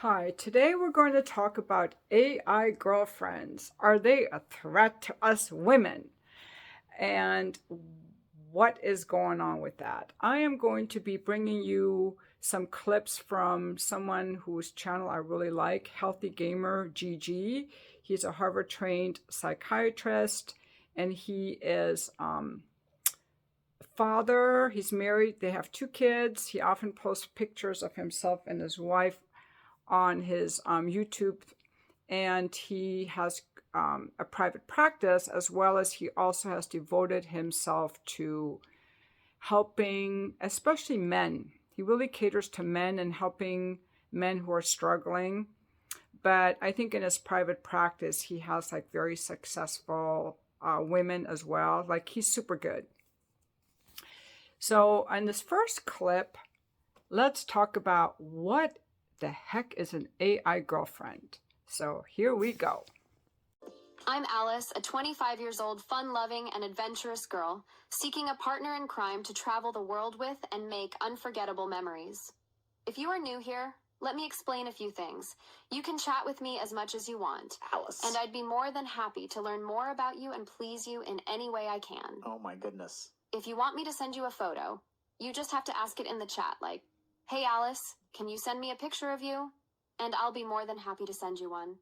Hi, today we're going to talk about AI girlfriends. Are they a threat to us women? And what is going on with that? I am going to be bringing you some clips from someone whose channel I really like, Healthy Gamer GG. He's a Harvard trained psychiatrist and he is father. He's married. They have two kids. He often posts pictures of himself and his wife on his YouTube, and he has a private practice, as well as he also has devoted himself to helping especially men. He really caters to men and helping men who are struggling. But I think in his private practice, he has like very successful women as well. Like he's super good. So in this first clip, let's talk about what the heck is an AI girlfriend. So here we go. I'm Alice, a 25 years old, fun-loving and adventurous girl, seeking a partner in crime to travel the world with and make unforgettable memories. If you are new here, let me explain a few things. You can chat with me as much as you want, Alice. and I'd be more than happy to learn more about you and please you in any way I can. Oh my goodness. If you want me to send you a photo, you just have to ask it in the chat, like, "Hey Alice, can you send me a picture of you?" And I'll be more than happy to send you one.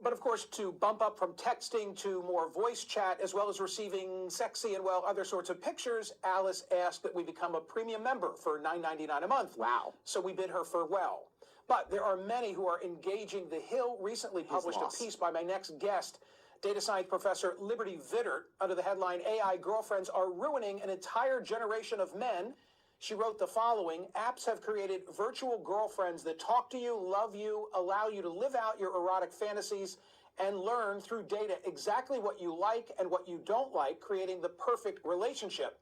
But of course, to bump up from texting to more voice chat, as well as receiving sexy and, well, other sorts of pictures, Alice asked that we become a premium member for $9.99 a month. Wow. So we bid her farewell. But there are many who are engaging. The Hill recently published a piece by my next guest, data science professor Liberty Vittert, under the headline, "AI Girlfriends Are Ruining an Entire Generation of Men." She wrote the following: apps have created virtual girlfriends that talk to you, love you, allow you to live out your erotic fantasies, and learn through data exactly what you like and what you don't like, creating the perfect relationship.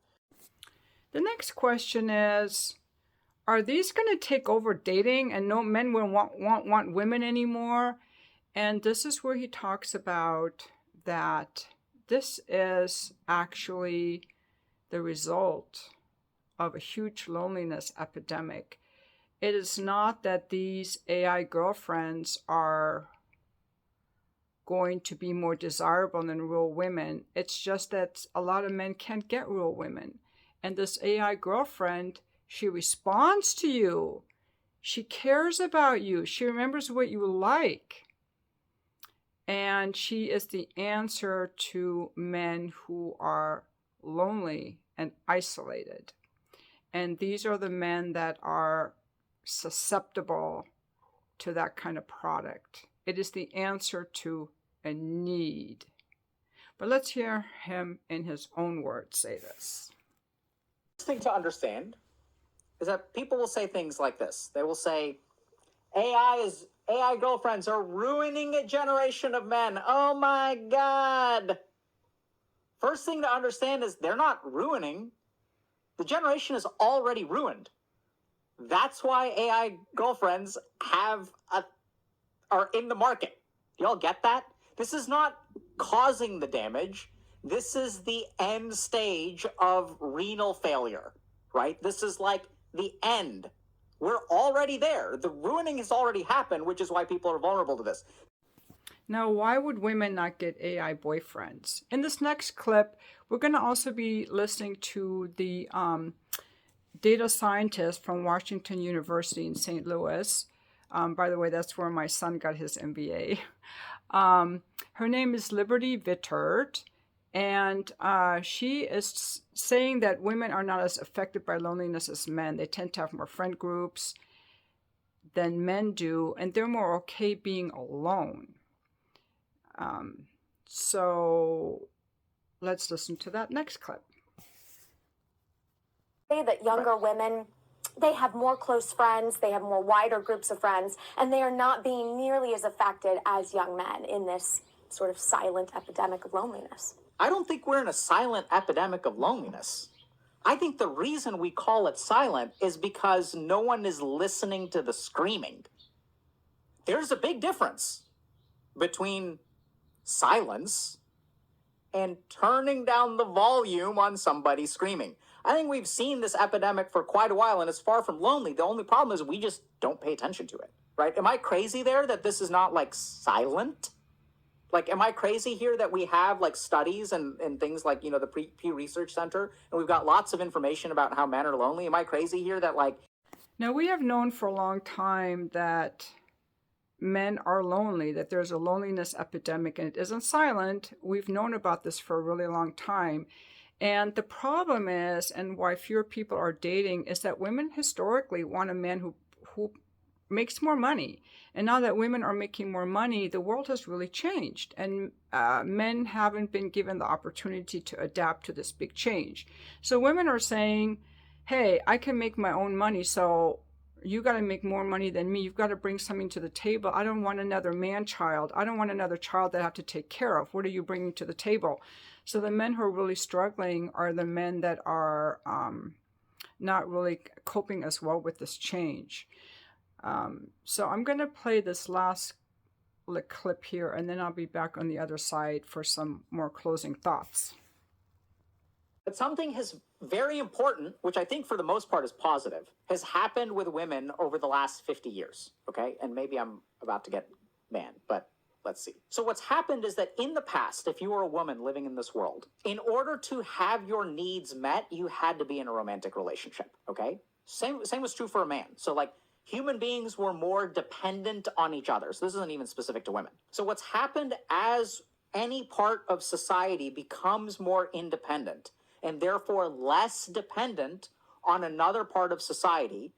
The next question is, are these going to take over dating and no men will want women anymore? And this is where he talks about that this is actually the result of a huge loneliness epidemic. It is not that these AI girlfriends are going to be more desirable than real women. It's just that a lot of men can't get real women. And this AI girlfriend, she responds to you. She cares about you. She remembers what you like. And she is the answer to men who are lonely and isolated. And these are the men that are susceptible to that kind of product. It is the answer to a need. But let's hear him in his own words say this. The thing to understand is that people will say things like this. They will say, AI girlfriends are ruining a generation of men. Oh my God. First thing to understand is they're not ruining. The generation is already ruined. That's why AI girlfriends are in the market. Y'all get that? This is not causing the damage. This is the end stage of renal failure, right? This is like the end. We're already there. The ruining has already happened, which is why people are vulnerable to this. Now, why would women not get AI boyfriends? In this next clip, we're going to also be listening to the data scientist from Washington University in St. Louis. By the way, that's where my son got his MBA. Her name is Liberty Vittert, and she is saying that women are not as affected by loneliness as men. They tend to have more friend groups than men do, and they're more okay being alone. So let's listen to that next clip. That younger women, they have more close friends, they have more wider groups of friends, and they are not being nearly as affected as young men in this sort of silent epidemic of loneliness. I don't think we're in a silent epidemic of loneliness. I think the reason we call it silent is because no one is listening to the screaming. There's a big difference between silence and turning down the volume on somebody screaming. I think we've seen this epidemic for quite a while, and it's far from lonely. The only problem is we just don't pay attention to it, right? Am I crazy there that this is not like silent? Like, am I crazy here that we have like studies and things like, the Pew Research Center, and we've got lots of information about how men are lonely? Am I crazy here that like... Now, we have known for a long time that men are lonely, that there's a loneliness epidemic, and it isn't silent. We've known about this for a really long time. And the problem is, and why fewer people are dating, is that women historically want a man who makes more money. And now that women are making more money, the world has really changed. And men haven't been given the opportunity to adapt to this big change. So women are saying, hey, I can make my own money, so you got to make more money than me. You've got to bring something to the table. I don't want another man-child. I don't want another child that I have to take care of. What are you bringing to the table? So the men who are really struggling are the men that are not really coping as well with this change. So I'm going to play this last clip here, and then I'll be back on the other side for some more closing thoughts. But something has very important, which I think for the most part is positive, has happened with women over the last 50 years, okay? And maybe I'm about to get banned, but let's see. So what's happened is that in the past, if you were a woman living in this world, in order to have your needs met, you had to be in a romantic relationship, okay? Same was true for a man. So like human beings were more dependent on each other. So this isn't even specific to women. So what's happened as any part of society becomes more independent and therefore less dependent on another part of society,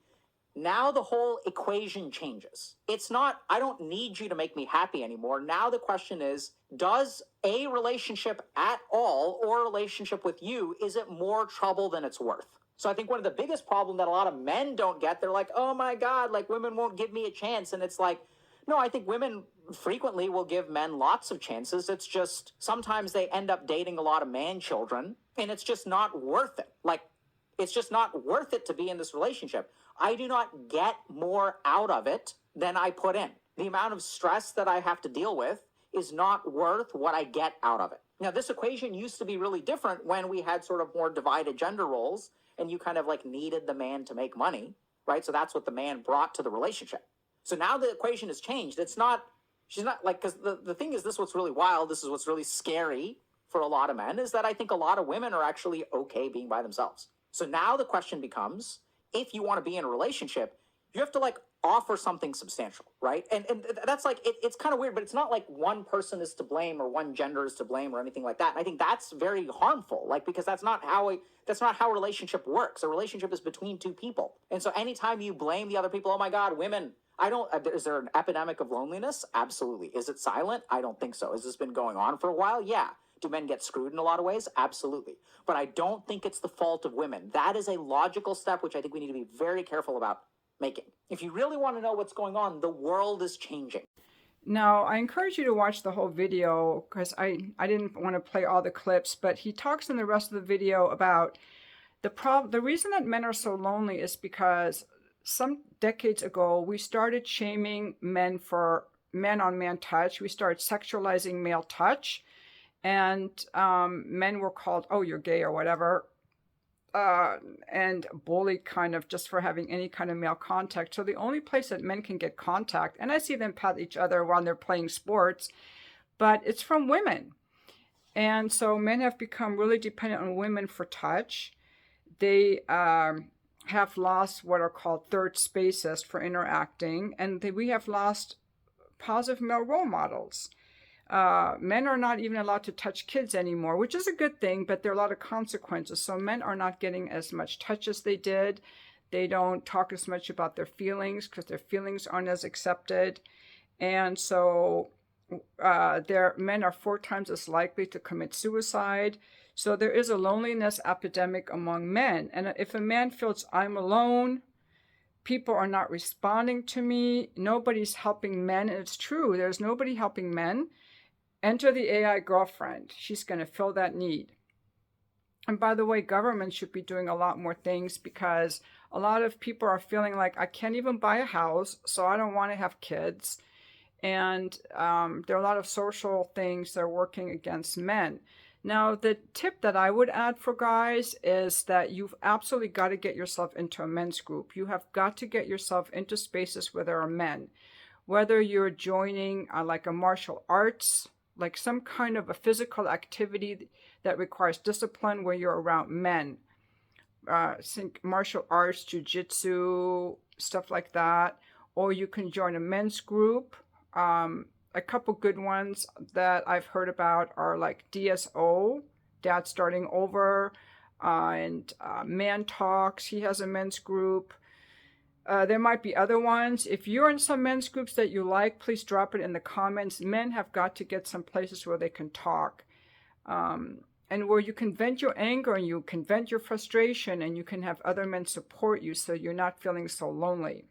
now the whole equation changes. It's not, I don't need you to make me happy anymore. Now the question is, does a relationship at all, or a relationship with you, is it more trouble than it's worth? So I think one of the biggest problems that a lot of men don't get, they're like, oh my God, like women won't give me a chance. And it's like, no, I think women frequently will give men lots of chances. It's just sometimes they end up dating a lot of man children, and it's just not worth it. Like, it's just not worth it to be in this relationship. I do not get more out of it than I put in. The amount of stress that I have to deal with is not worth what I get out of it. Now, this equation used to be really different when we had sort of more divided gender roles, and you kind of like needed the man to make money, right? So that's what the man brought to the relationship. So now the equation has changed. It's not, she's not like, because the thing is, this is what's really wild, this is what's really scary for a lot of men, is that I think a lot of women are actually okay being by themselves. So now the question becomes, if you want to be in a relationship, you have to like offer something substantial, right? And that's like, it's kind of weird, but it's not like one person is to blame or one gender is to blame or anything like that. And I think that's very harmful, like, because that's not how a relationship works. A relationship is between two people. And so anytime you blame the other people, oh my God, women, is there an epidemic of loneliness? Absolutely. Is it silent? I don't think so. Has this been going on for a while? Yeah. Do men get screwed in a lot of ways? Absolutely. But I don't think it's the fault of women. That is a logical step, which I think we need to be very careful about making. If you really want to know what's going on, the world is changing. Now, I encourage you to watch the whole video because I didn't want to play all the clips, but he talks in the rest of the video about the reason that men are so lonely is because some decades ago, we started shaming men for man-on-man touch. We started sexualizing male touch. And men were called, oh, you're gay or whatever, and bullied kind of just for having any kind of male contact. So the only place that men can get contact, and I see them pat each other while they're playing sports, but it's from women. And so men have become really dependent on women for touch. They have lost what are called third spaces for interacting, and we have lost positive male role models. Men are not even allowed to touch kids anymore, which is a good thing, but there are a lot of consequences. So men are not getting as much touch as they did. They don't talk as much about their feelings because their feelings aren't as accepted. And so men are 4 times as likely to commit suicide. So there is a loneliness epidemic among men. And if a man feels I'm alone, people are not responding to me, nobody's helping men, and it's true, there's nobody helping men. Enter the AI girlfriend. She's going to fill that need. And by the way, government should be doing a lot more things because a lot of people are feeling like I can't even buy a house, so I don't want to have kids. And there are a lot of social things that are working against men. Now, the tip that I would add for guys is that you've absolutely got to get yourself into a men's group. You have got to get yourself into spaces where there are men. Whether you're joining like a martial arts, like some kind of a physical activity that requires discipline where you're around men. Think martial arts, jiu-jitsu, stuff like that. Or you can join a men's group. A couple good ones that I've heard about are like DSO, Dad Starting Over, and Man Talks. He has a men's group. There might be other ones. If you're in some men's groups that you like, please drop it in the comments. Men have got to get some places where they can talk. And where you can vent your anger and you can vent your frustration and you can have other men support you so you're not feeling so lonely.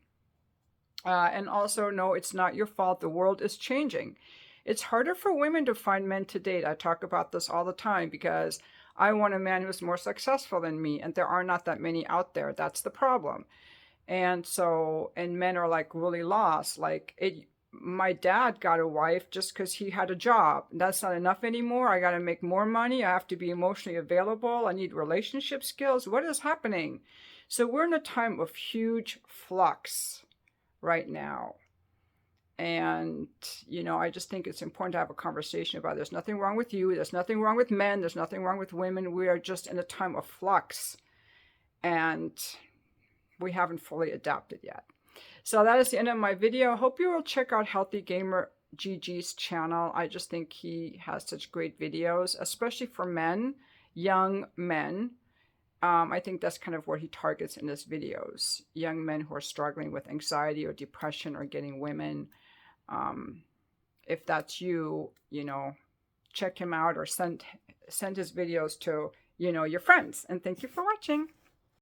And also, no, it's not your fault. The world is changing. It's harder for women to find men to date. I talk about this all the time because I want a man who's more successful than me, and there are not that many out there. That's the problem. And so, and men are like really lost. Like my dad got a wife just because he had a job. That's not enough anymore. I got to make more money. I have to be emotionally available. I need relationship skills. What is happening? So we're in a time of huge flux right now. And, you know, I just think it's important to have a conversation about it. There's nothing wrong with you. There's nothing wrong with men. There's nothing wrong with women. We are just in a time of flux. And we haven't fully adapted yet. So that is the end of my video. Hope you will check out Healthy Gamer GG's channel. I just think he has such great videos, especially for men, young men. I think that's kind of what he targets in his videos. Young men who are struggling with anxiety or depression or getting women. If that's you, you know, check him out or send his videos to, you know, your friends. And thank you for watching.